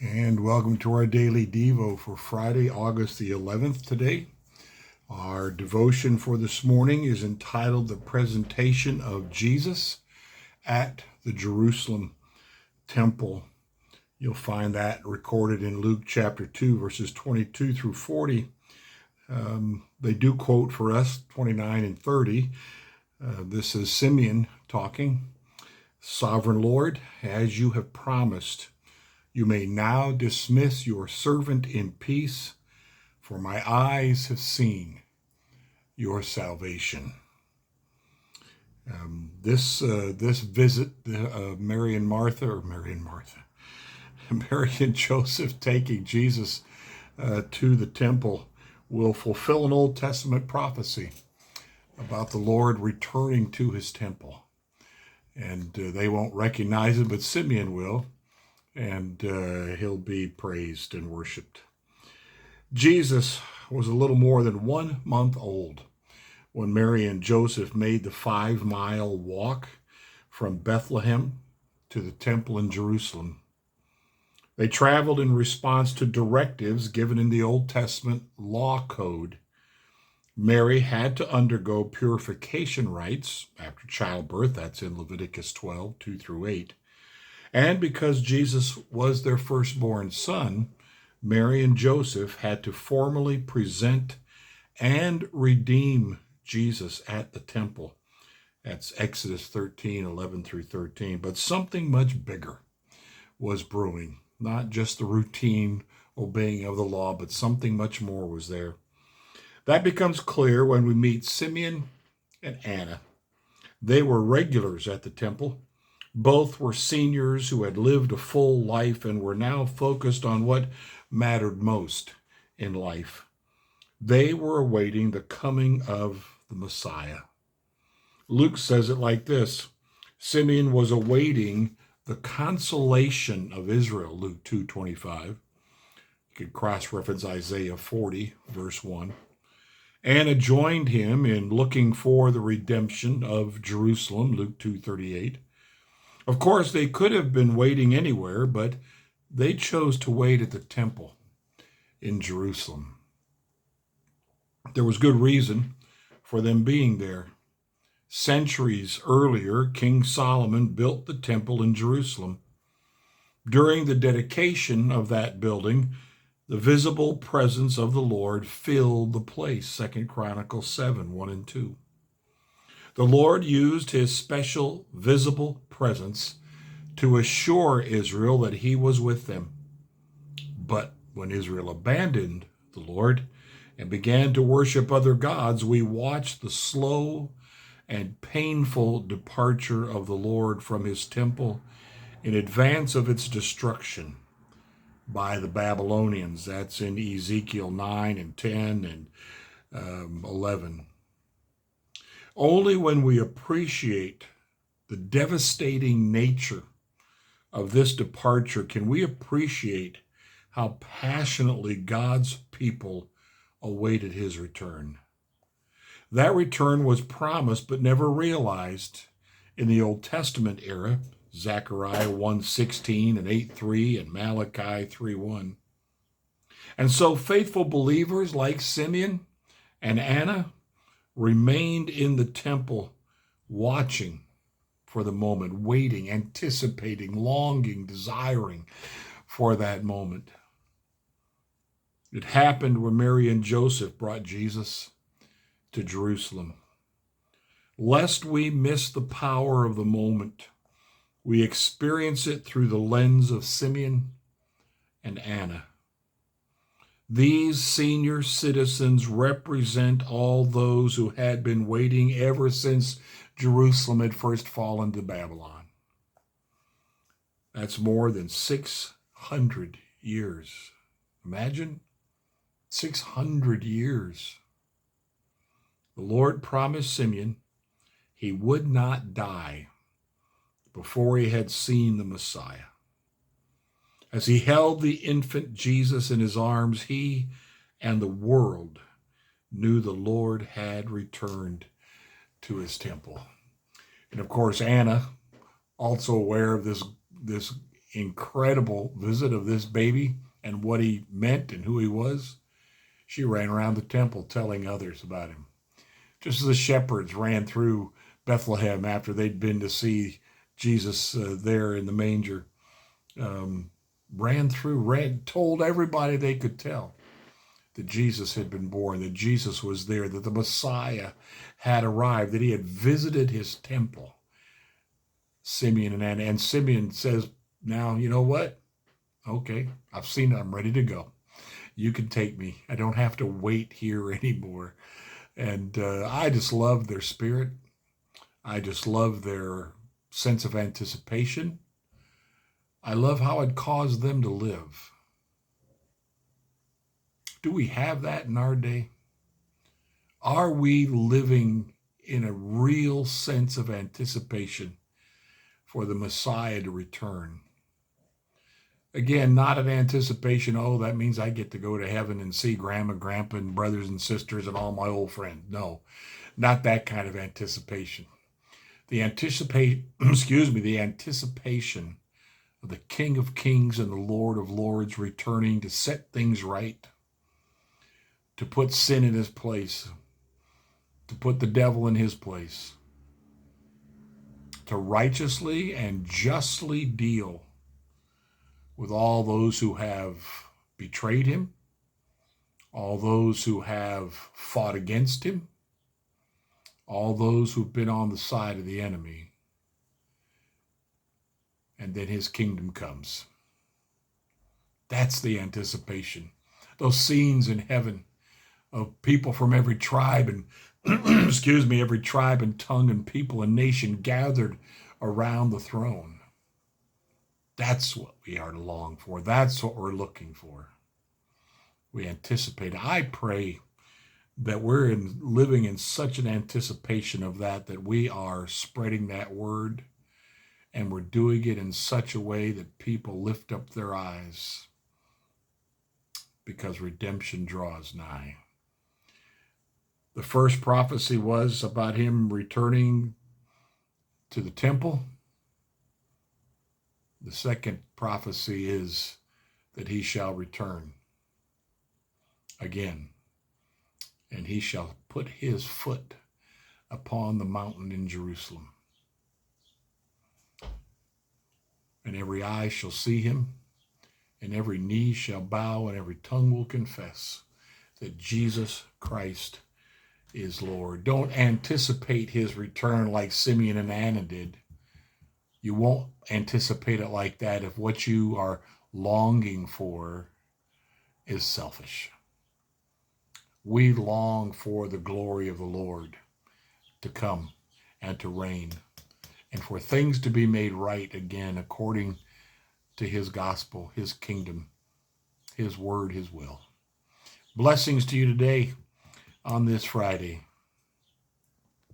And welcome to our daily Devo for Friday, August the 11th today. Our devotion for this morning is entitled The Presentation of Jesus at the Jerusalem Temple. You'll find that recorded in Luke chapter 2, verses 22 through 40. They do quote for us 29 and 30. This is Simeon talking. Sovereign Lord, as you have promised, you may now dismiss your servant in peace, for my eyes have seen your salvation. This visit, Mary and Joseph taking Jesus to the temple will fulfill an Old Testament prophecy about the Lord returning to his temple. And they won't recognize it, but Simeon will. And he'll be praised and worshiped. Jesus was a little more than 1 month old when Mary and Joseph made the 5-mile walk from Bethlehem to the temple in Jerusalem. They traveled in response to directives given in the Old Testament law code. Mary had to undergo purification rites after childbirth. That's in Leviticus 12, 2 through 8. And because Jesus was their firstborn son, Mary and Joseph had to formally present and redeem Jesus at the temple. That's Exodus 13, 11 through 13. But something much bigger was brewing, not just the routine obeying of the law, but something much more was there. That becomes clear when we meet Simeon and Anna. They were regulars at the temple. Both were seniors who had lived a full life and were now focused on what mattered most in life. They were awaiting the coming of the Messiah. Luke says it like this: Simeon was awaiting the consolation of Israel, Luke 2:25. You could cross-reference Isaiah 40, verse 1. Anna joined him in looking for the redemption of Jerusalem, Luke 2:38. Of course, they could have been waiting anywhere, but they chose to wait at the temple in Jerusalem. There was good reason for them being there. Centuries earlier, King Solomon built the temple in Jerusalem. During the dedication of that building, the visible presence of the Lord filled the place, 2 Chronicles 7, 1 and 2. The Lord used his special visible presence to assure Israel that he was with them. But when Israel abandoned the Lord and began to worship other gods, we watched the slow and painful departure of the Lord from his temple in advance of its destruction by the Babylonians. That's in Ezekiel 9 and 10 and 11. Only when we appreciate the devastating nature of this departure can we appreciate how passionately God's people awaited his return. That return was promised but never realized in the Old Testament era, Zechariah 1:16 and 8:3 and Malachi 3:1. And so faithful believers like Simeon and Anna remained in the temple, watching for the moment, waiting, anticipating, longing, desiring for that moment. It happened when Mary and Joseph brought Jesus to Jerusalem. Lest we miss the power of the moment, we experience it through the lens of Simeon and Anna. These senior citizens represent all those who had been waiting ever since Jerusalem had first fallen to Babylon. That's more than 600 years. Imagine 600 years. The Lord promised Simeon he would not die before he had seen the Messiah. As he held the infant Jesus in his arms, he and the world knew the Lord had returned to his temple. And of course, Anna, also aware of this incredible visit of this baby and what he meant and who he was, she ran around the temple telling others about him. Just as the shepherds ran through Bethlehem after they'd been to see Jesus there in the manger, told everybody they could tell that Jesus had been born, that Jesus was there, that the Messiah had arrived, that he had visited his temple. Simeon and Anna. And Simeon says, now, you know what? Okay, I've seen it. I'm ready to go. You can take me. I don't have to wait here anymore. And I just love their spirit. I just love their sense of anticipation. I love how it caused them to live. Do we have that in our day? Are we living in a real sense of anticipation for the Messiah to return? Again, not an anticipation, oh, that means I get to go to heaven and see grandma, grandpa, and brothers and sisters and all my old friends. No, not that kind of anticipation. The anticipation of the King of Kings and the Lord of Lords returning to set things right, to put sin in his place, to put the devil in his place, to righteously and justly deal with all those who have betrayed him, all those who have fought against him, all those who've been on the side of the enemy. And then his kingdom comes. That's the anticipation. Those scenes in heaven of people from every tribe and, every tribe and tongue and people and nation gathered around the throne. That's what we are to long for. That's what we're looking for. We anticipate. I pray that we're living in such an anticipation of that we are spreading that word, and we're doing it in such a way that people lift up their eyes because redemption draws nigh. The first prophecy was about him returning to the temple. The second prophecy is that he shall return again, and he shall put his foot upon the mountain in Jerusalem. And every eye shall see him, and every knee shall bow, and every tongue will confess that Jesus Christ is Lord. Don't anticipate his return like Simeon and Anna did. You won't anticipate it like that if what you are longing for is selfish. We long for the glory of the Lord to come and to reign, and for things to be made right again according to his gospel, his kingdom, his word, his will. Blessings to you today on this Friday.